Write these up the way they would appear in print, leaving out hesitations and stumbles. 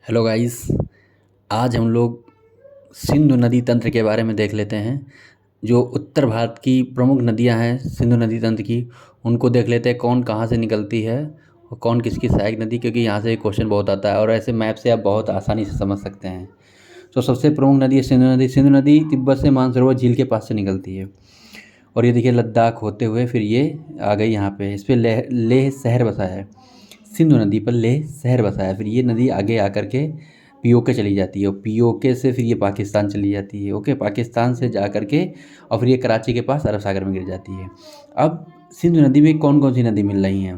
Hello guys. आज हम लोग सिंधु नदी तंत्र के बारे में देख लेते हैं। जो उत्तर भारत की प्रमुख नदियां हैं सिंधु नदी तंत्र की, उनको देख लेते हैं कौन कहाँ से निकलती है और कौन किसकी सहायक नदी, क्योंकि यहाँ से क्वेश्चन बहुत आता है और ऐसे मैप से आप बहुत आसानी से समझ सकते हैं। तो सबसे प्रमुख नदी है सिंधु नदी। सिंधु नदी तिब्बत से मानसरोवर झील के पास से निकलती है और ये देखिए लद्दाख होते हुए फिर ये आ गई यहाँ पे। इस पर लेह शहर बसा है। सिंधु नदी पर लेह शहर बसा है। फिर ये नदी आगे आकर के पीओके चली जाती है और पीओके से फिर ये पाकिस्तान चली जाती है। ओके, पाकिस्तान से जा कर के और फिर ये कराची के पास अरब सागर में गिर जाती है। अब सिंधु नदी में कौन कौन सी नदी मिल रही हैं,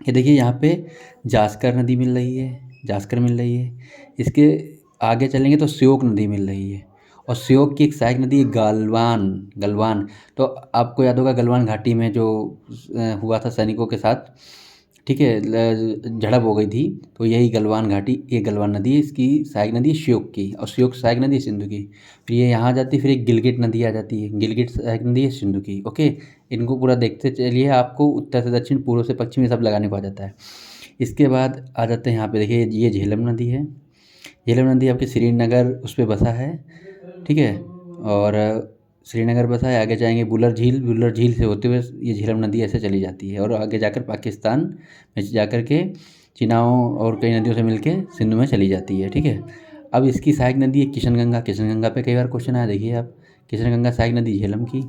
ये देखिए यहाँ पे जास्कर नदी मिल रही है, जास्कर मिल रही है। इसके आगे चलेंगे तो श्योक नदी मिल रही है और श्योक की एक सहायक नदी है गलवान। गलवान तो आपको याद होगा गलवान घाटी में जो हुआ था सैनिकों के साथ, ठीक है, झड़प हो गई थी, तो यही गलवान घाटी, ये गलवान नदी है, इसकी सहायक नदी है श्योक की और श्योक सहायक नदी है सिंधु की। फिर ये यहाँ आ जाती है, फिर एक गिलगिट नदी आ जाती है, गिलगिट सहायक नदी है सिंधु की। ओके, इनको पूरा देखते चलिए, आपको उत्तर से दक्षिण पूर्व से पश्चिम सब लगाने को आ जाता है। इसके बाद आ जाते हैं यहाँ पे, देखिए ये झेलम नदी है। झेलम नदी आपके श्रीनगर उस पर बसा है, ठीक है, और श्रीनगर बसा है। आगे जाएंगे बुलर झील, बुलर झील से होते हुए ये झेलम नदी ऐसे चली जाती है और आगे जाकर पाकिस्तान में जाकर के चिनाव और कई नदियों से मिलके सिंधु में चली जाती है, ठीक है। अब इसकी सहायक नदी है किशनगंगा। किशनगंगा पे कई बार क्वेश्चन आया, देखिए आप, किशनगंगा सहायक नदी झेलम की।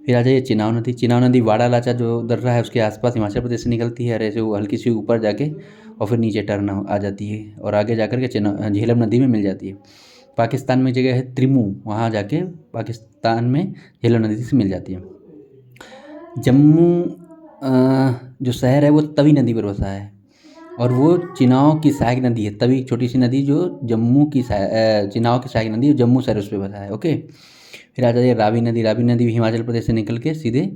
फिर आ जाइए चिनाव नदी। चिनाव नदी वाड़ा लाचा जो दर्रा है उसके आसपास हिमाचल प्रदेश से निकलती है और ऐसे वो हल्की सी ऊपर जाके और फिर नीचे टर्न आ जाती है और आगे जाकर के झेलम नदी में मिल जाती है। पाकिस्तान में जगह है त्रिमू, वहाँ जाके पाकिस्तान में झेलम नदी से मिल जाती है। जम्मू जो शहर है वो तवी नदी पर बसा है और वो चिनाव की सहायक नदी है। तवी छोटी सी नदी जो जम्मू की चिनाव की सहायक नदी है, जम्मू शहर उस पर बसा है। ओके, फिर आ जाइए रावी नदी। रावी नदी भी हिमाचल प्रदेश से निकल के सीधे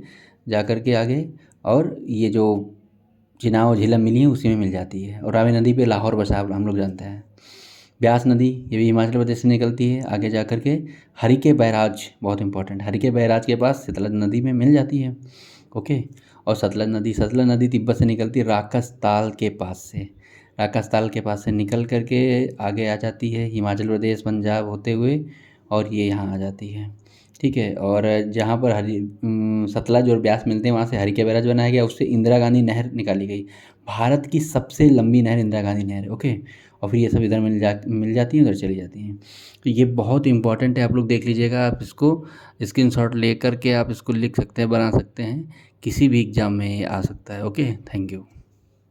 जा कर के आगे और ये जो चिनाव और झेलम मिली है उसी में मिल जाती है और रावी नदी पे लाहौर बसा हम लोग जानते हैं। ब्यास नदी ये भी हिमाचल प्रदेश से निकलती है, आगे जा कर के हरिके बैराज, बहुत इंपॉर्टेंट, हरिके बैराज के पास सतलज नदी में मिल जाती है। ओके, और सतलज नदी तिब्बत से निकलती है राकस ताल के पास से। राकस ताल के पास से निकल करके आगे आ जाती है हिमाचल प्रदेश पंजाब होते हुए और ये यहाँ आ जाती है, ठीक है। और जहाँ पर सतलज और ब्यास मिलते हैं वहाँ से हरिके बैराज बनाया गया, उससे इंदिरा गांधी नहर निकाली गई। भारत की सबसे लंबी नहर इंदिरा गांधी नहर है। ओके, और फिर ये सब इधर मिल जाती हैं, उधर चली जाती हैं। तो ये बहुत इंपॉर्टेंट है, आप लोग देख लीजिएगा। आप इसको स्क्रीनशॉट ले करके आप इसको लिख सकते हैं, बना सकते हैं, किसी भी एग्ज़ाम में ये आ सकता है। Okay, thank you.